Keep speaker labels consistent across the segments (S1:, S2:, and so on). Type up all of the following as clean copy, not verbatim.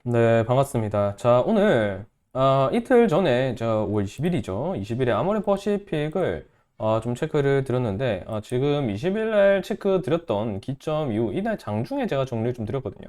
S1: 네, 반갑습니다. 자, 오늘 이틀 전에 5월 20일이죠. 20일에 아모레 퍼시픽을 좀 체크를 드렸는데 지금 20일 날 체크 드렸던 기점 이후 이날 장중에 제가 정리를 좀 드렸거든요.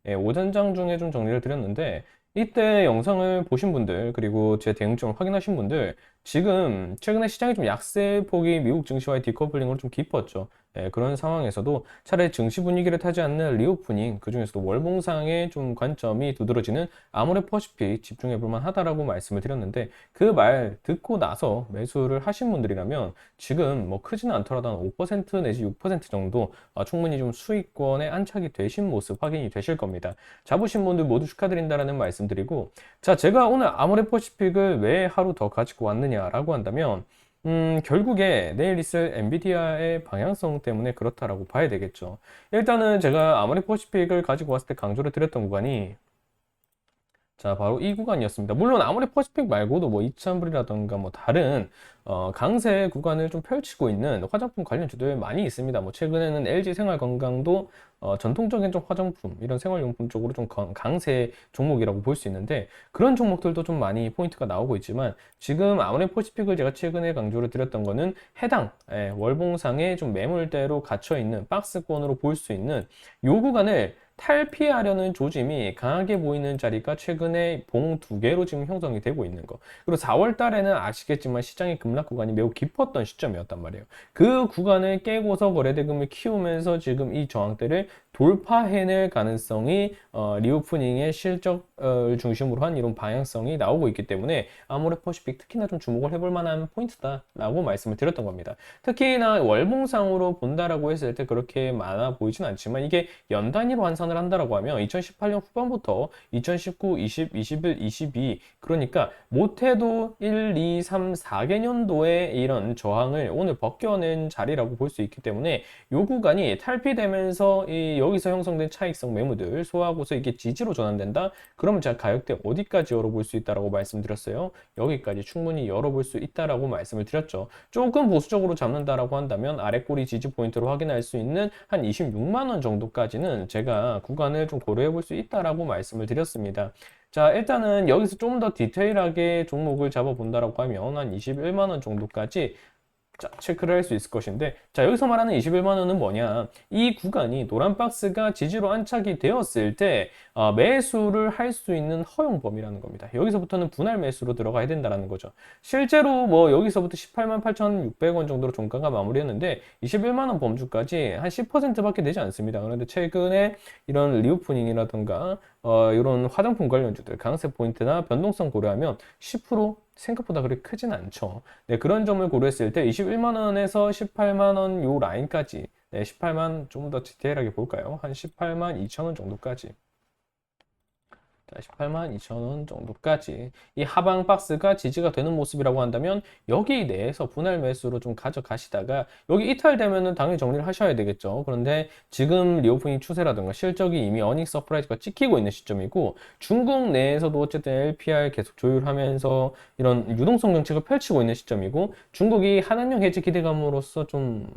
S1: 예, 오전 장중에 좀 정리를 드렸는데 이때 영상을 보신 분들 그리고 제 대응점을 확인하신 분들 지금 최근에 시장이 좀 약세폭이 미국 증시와의 디커플링으로 좀 깊었죠. 예, 그런 상황에서도 차라리 증시 분위기를 타지 않는 리오프닝, 그중에서도 월봉상의 좀 관점이 두드러지는 아모레퍼시픽 집중해 볼 만하다라고 말씀을 드렸는데 그 말 듣고 나서 매수를 하신 분들이라면 지금 뭐 크지는 않더라도 한 5% 내지 6% 정도 충분히 좀 수익권에 안착이 되신 모습 확인이 되실 겁니다. 잡으신 분들 모두 축하드린다라는 말씀드리고, 자, 제가 오늘 아모레퍼시픽을 왜 하루 더 가지고 왔느냐라고 한다면 결국에 내일 있을 엔비디아의 방향성 때문에 그렇다라고 봐야 되겠죠. 일단은 제가 아모레퍼시픽을 가지고 왔을 때 강조를 드렸던 구간이 자, 바로 이 구간이었습니다. 물론 아모레퍼시픽 말고도 뭐 2000불이라던가 뭐 다른 강세 구간을 좀 펼치고 있는 화장품 관련주들 많이 있습니다. 뭐 최근에는 LG 생활건강도 전통적인 좀 화장품 이런 생활용품 쪽으로 좀 강세 종목이라고 볼 수 있는데 그런 종목들도 좀 많이 포인트가 나오고 있지만 지금 아모레퍼시픽을 제가 최근에 강조를 드렸던 거는 해당 월봉상에 좀 매물대로 갇혀 있는 박스권으로 볼 수 있는 요 구간을 탈피하려는 조짐이 강하게 보이는 자리가 최근에 봉 두 개로 지금 형성이 되고 있는 거. 그리고 4월 달에는 아시겠지만 시장의 급락 구간이 매우 깊었던 시점이었단 말이에요. 그 구간을 깨고서 거래대금을 키우면서 지금 이 저항대를 돌파해낼 가능성이 리오프닝의 실적을 중심으로 한 이런 방향성이 나오고 있기 때문에 아모레퍼시픽 특히나 좀 주목을 해볼 만한 포인트다라고 말씀을 드렸던 겁니다. 특히나 월봉상으로 본다라고 했을 때 그렇게 많아 보이진 않지만 이게 연 단위로 환산을 한다라고 하면 2018년 후반부터 2019, 20, 21, 22 그러니까 못해도 1, 2, 3, 4개년도의 이런 저항을 오늘 벗겨낸 자리라고 볼 수 있기 때문에 요 구간이 탈피되면서 여기서 형성된 차익성 매물들 소화하고서 이게 지지로 전환된다? 그러면 제가 가격대 어디까지 열어볼 수 있다라고 말씀드렸어요? 여기까지 충분히 열어볼 수 있다라고 말씀을 드렸죠. 조금 보수적으로 잡는다라고 한다면 아래 꼬리 지지 포인트로 확인할 수 있는 한 26만 원 정도까지는 제가 구간을 좀 고려해 볼 수 있다라고 말씀을 드렸습니다. 자, 일단은 여기서 좀 더 디테일하게 종목을 잡아본다라고 하면 한 21만 원 정도까지 자, 체크를 할 수 있을 것인데, 자, 여기서 말하는 21만 원은 뭐냐? 이 구간이 노란 박스가 지지로 안착이 되었을 때 매수를 할 수 있는 허용 범위라는 겁니다. 여기서부터는 분할 매수로 들어가야 된다는 거죠. 실제로 뭐 여기서부터 18만 8,600원 정도로 종가가 마무리했는데 21만 원 범주까지 한 10%밖에 되지 않습니다. 그런데 최근에 이런 리오프닝이라든가 이런 화장품 관련주들 강세 포인트나 변동성 고려하면 10% 생각보다 그렇게 크진 않죠. 네, 그런 점을 고려했을 때 21만 원에서 18만 원 요 라인까지 네, 18만 좀 더 디테일하게 볼까요? 한 18만 2천 원 정도까지 자, 18만 2천 원 정도까지 이 하방 박스가 지지가 되는 모습이라고 한다면 여기 내에서 분할 매수로 좀 가져가시다가 여기 이탈되면은 당연히 정리를 하셔야 되겠죠. 그런데 지금 리오프닝 추세라든가 실적이 이미 어닝 서프라이즈가 찍히고 있는 시점이고 중국 내에서도 어쨌든 LPR 계속 조율하면서 이런 유동성 정책을 펼치고 있는 시점이고 중국이 한한령 해지 기대감으로써 좀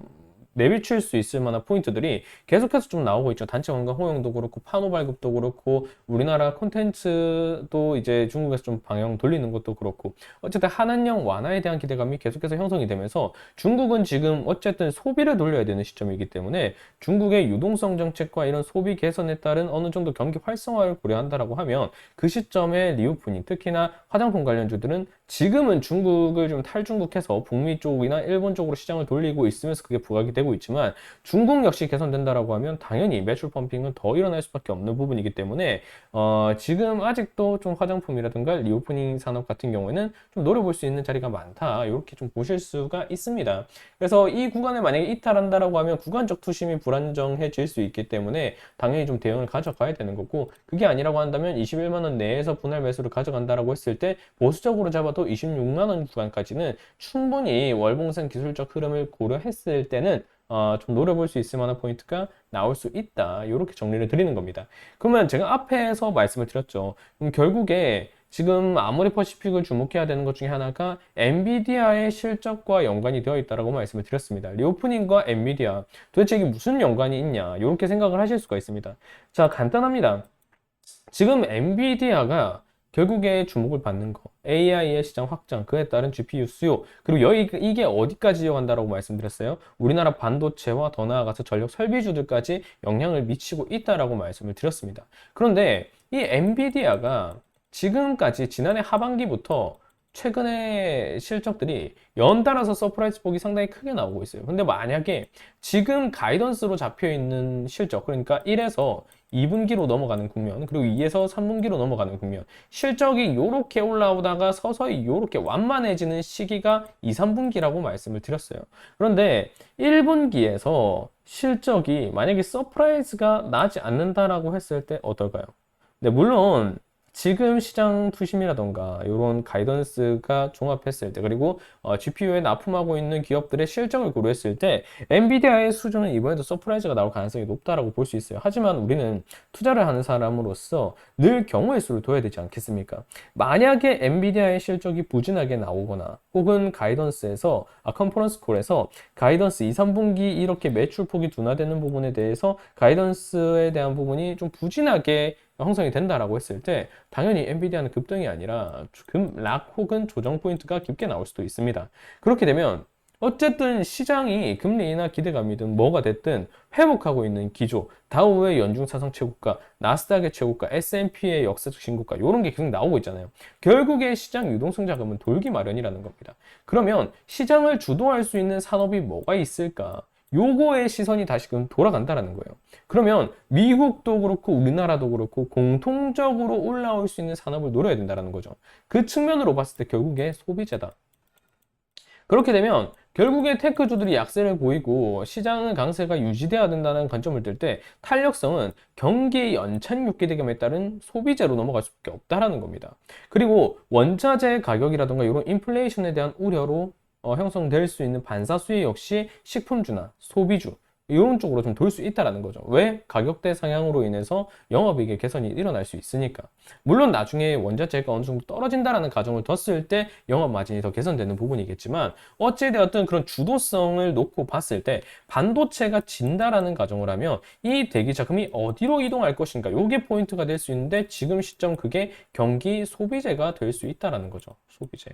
S1: 내비칠 수 있을 만한 포인트들이 계속해서 좀 나오고 있죠. 단체 관광 호용도 그렇고 판호 발급도 그렇고 우리나라 콘텐츠도 이제 중국에서 좀 방향 돌리는 것도 그렇고 어쨌든 한한령 완화에 대한 기대감이 계속해서 형성이 되면서 중국은 지금 어쨌든 소비를 돌려야 되는 시점이기 때문에 중국의 유동성 정책과 이런 소비 개선에 따른 어느 정도 경기 활성화를 고려한다라고 하면 그 시점에 리오프닝 특히나 화장품 관련주들은 지금은 중국을 좀 탈중국해서 북미 쪽이나 일본 쪽으로 시장을 돌리고 있으면서 그게 부각이 되고 있지만 중국 역시 개선된다라고 하면 당연히 매출 펌핑은 더 일어날 수밖에 없는 부분이기 때문에 지금 아직도 좀 화장품이라든가 리오프닝 산업 같은 경우에는 좀 노려볼 수 있는 자리가 많다 이렇게 좀 보실 수가 있습니다. 그래서 이 구간을 만약에 이탈한다라고 하면 구간적 투심이 불안정해질 수 있기 때문에 당연히 좀 대응을 가져가야 되는 거고 그게 아니라고 한다면 21만 원 내에서 분할 매수를 가져간다라고 했을 때 보수적으로 잡아도 26만 원 구간까지는 충분히 월봉상 기술적 흐름을 고려했을 때는 좀 노려볼 수 있을 만한 포인트가 나올 수 있다. 이렇게 정리를 드리는 겁니다. 그러면 제가 앞에서 말씀을 드렸죠. 그럼 결국에 지금 아모레퍼시픽을 주목해야 되는 것 중에 하나가 엔비디아의 실적과 연관이 되어 있다고 말씀을 드렸습니다. 리오프닝과 엔비디아 도대체 이게 무슨 연관이 있냐 이렇게 생각을 하실 수가 있습니다. 자, 간단합니다. 지금 엔비디아가 결국에 주목을 받는 거, AI의 시장 확장, 그에 따른 GPU 수요, 그리고 이게 어디까지 이어간다라고 말씀드렸어요? 우리나라 반도체와 더 나아가서 전력 설비주들까지 영향을 미치고 있다라고 말씀을 드렸습니다. 그런데 이 엔비디아가 지금까지 지난해 하반기부터 최근에 실적들이 연달아서 서프라이즈 폭이 상당히 크게 나오고 있어요. 근데 만약에 지금 가이던스로 잡혀 있는 실적, 그러니까 1에서 2분기로 넘어가는 국면, 그리고 2에서 3분기로 넘어가는 국면, 실적이 이렇게 올라오다가 서서히 이렇게 완만해지는 시기가 2, 3분기라고 말씀을 드렸어요. 그런데 1분기에서 실적이 만약에 서프라이즈가 나지 않는다라고 했을 때 어떨까요? 네, 물론 지금 시장 투심이라던가 이런 가이던스가 종합했을 때, 그리고 GPU에 납품하고 있는 기업들의 실적을 고려했을 때 엔비디아의 수준은 이번에도 서프라이즈가 나올 가능성이 높다라고 볼 수 있어요. 하지만 우리는 투자를 하는 사람으로서 늘 경우의 수를 둬야 되지 않겠습니까? 만약에 엔비디아의 실적이 부진하게 나오거나 혹은 가이던스에서 컨퍼런스 콜에서 가이던스 2, 3분기 이렇게 매출폭이 둔화되는 부분에 대해서 가이던스에 대한 부분이 좀 부진하게 형성이 된다라고 했을 때 당연히 엔비디아는 급등이 아니라 급락 혹은 조정 포인트가 깊게 나올 수도 있습니다. 그렇게 되면 어쨌든 시장이 금리 인하 기대감이든 뭐가 됐든 회복하고 있는 기조, 다우의 연중 사상 최고가, 나스닥의 최고가, S&P의 역사적 신고가 이런 게 계속 나오고 있잖아요. 결국에 시장 유동성 자금은 돌기 마련이라는 겁니다. 그러면 시장을 주도할 수 있는 산업이 뭐가 있을까? 요거의 시선이 다시금 돌아간다라는 거예요. 그러면 미국도 그렇고 우리나라도 그렇고 공통적으로 올라올 수 있는 산업을 노려야 된다는 거죠. 그 측면으로 봤을 때 결국에 소비재다. 그렇게 되면 결국에 테크주들이 약세를 보이고 시장의 강세가 유지돼야 된다는 관점을 들 때 탄력성은 경기 연착륙 기대감에 따른 소비재로 넘어갈 수밖에 없다라는 겁니다. 그리고 원자재 가격이라든가 이런 인플레이션에 대한 우려로 형성될 수 있는 반사수요 역시 식품주나 소비주 이런 쪽으로 좀 돌 수 있다라는 거죠. 왜? 가격대 상향으로 인해서 영업이익의 개선이 일어날 수 있으니까. 물론 나중에 원자재가 어느 정도 떨어진다라는 가정을 뒀을 때 영업 마진이 더 개선되는 부분이겠지만 어찌되었든 그런 주도성을 놓고 봤을 때 반도체가 진다라는 가정을 하면 이 대기 자금이 어디로 이동할 것인가 이게 포인트가 될 수 있는데 지금 시점 그게 경기 소비재가 될 수 있다라는 거죠. 소비재.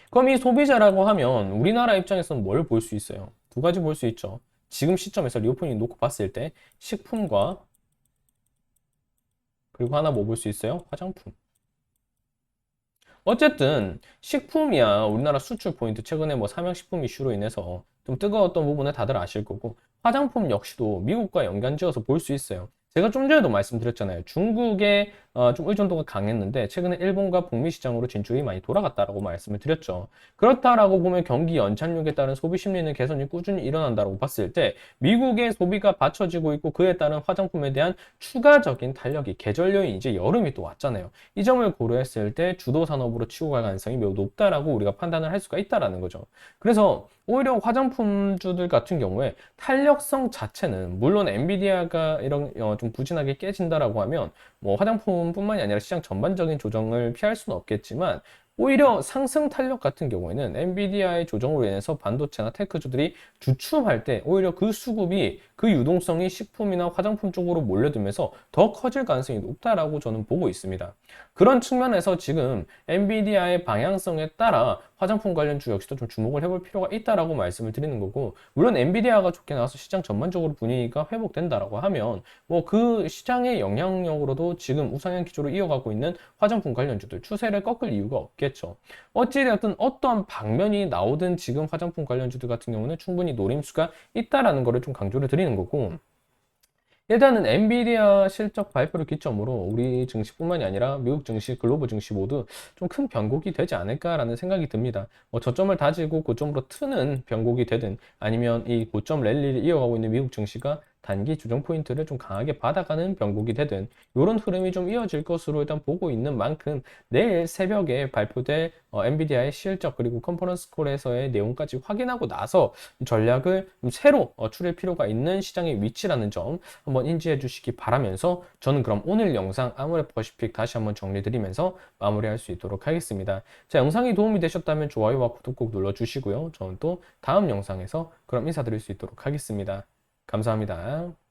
S1: 그럼 이 소비자라고 하면 우리나라 입장에서는 뭘 볼 수 있어요? 두 가지 볼 수 있죠. 지금 시점에서 리오프닝 놓고 봤을 때 식품과 그리고 하나 뭐 볼 수 있어요? 화장품. 어쨌든 식품이야 우리나라 수출 포인트 최근에 뭐 삼양식품 이슈로 인해서 좀 뜨거웠던 부분을 다들 아실 거고 화장품 역시도 미국과 연관지어서 볼 수 있어요. 제가 좀 전에도 말씀드렸잖아요. 중국에 좀 의존도가 강했는데 최근에 일본과 북미 시장으로 진출이 많이 돌아갔다라고 말씀을 드렸죠. 그렇다라고 보면 경기 연착륙에 따른 소비 심리는 개선이 꾸준히 일어난다고 봤을 때 미국의 소비가 받쳐지고 있고 그에 따른 화장품에 대한 추가적인 탄력이 계절 요인 이제 여름이 또 왔잖아요. 이 점을 고려했을 때 주도 산업으로 치고 갈 가능성이 매우 높다라고 우리가 판단을 할 수가 있다라는 거죠. 그래서 오히려 화장품주들 같은 경우에 탄력성 자체는 물론 엔비디아가 이런 좀 부진하게 깨진다라고 하면 뭐 화장품뿐만이 아니라 시장 전반적인 조정을 피할 수는 없겠지만 오히려 상승 탄력 같은 경우에는 엔비디아의 조정으로 인해서 반도체나 테크주들이 주춤할 때 오히려 그 수급이 그 유동성이 식품이나 화장품 쪽으로 몰려들면서 더 커질 가능성이 높다라고 저는 보고 있습니다. 그런 측면에서 지금 엔비디아의 방향성에 따라 화장품 관련주 역시도 좀 주목을 해볼 필요가 있다라고 말씀을 드리는 거고 물론 엔비디아가 좋게 나와서 시장 전반적으로 분위기가 회복된다라고 하면 뭐 그 시장의 영향력으로도 지금 우상향 기조로 이어가고 있는 화장품 관련주들 추세를 꺾을 이유가 없겠죠. 어찌되었든 어떠한 방면이 나오든 지금 화장품 관련주들 같은 경우는 충분히 노림수가 있다라는 거를 좀 강조를 드리는 거고 일단은 엔비디아 실적 발표를 기점으로 우리 증시뿐만이 아니라 미국 증시, 글로벌 증시 모두 좀 큰 변곡이 되지 않을까라는 생각이 듭니다. 뭐 저점을 다지고 고점으로 트는 변곡이 되든 아니면 이 고점 랠리를 이어가고 있는 미국 증시가 단기 조정 포인트를 좀 강하게 받아가는 변곡이 되든 이런 흐름이 좀 이어질 것으로 일단 보고 있는 만큼 내일 새벽에 발표될 엔비디아의 실적 그리고 컨퍼런스 콜에서의 내용까지 확인하고 나서 전략을 좀 새로 추릴 필요가 있는 시장의 위치라는 점 한번 인지해 주시기 바라면서 저는 그럼 오늘 영상 아모레퍼시픽 다시 한번 정리 드리면서 마무리할 수 있도록 하겠습니다. 자, 영상이 도움이 되셨다면 좋아요와 구독 꼭 눌러주시고요. 저는 또 다음 영상에서 그럼 인사드릴 수 있도록 하겠습니다. 감사합니다.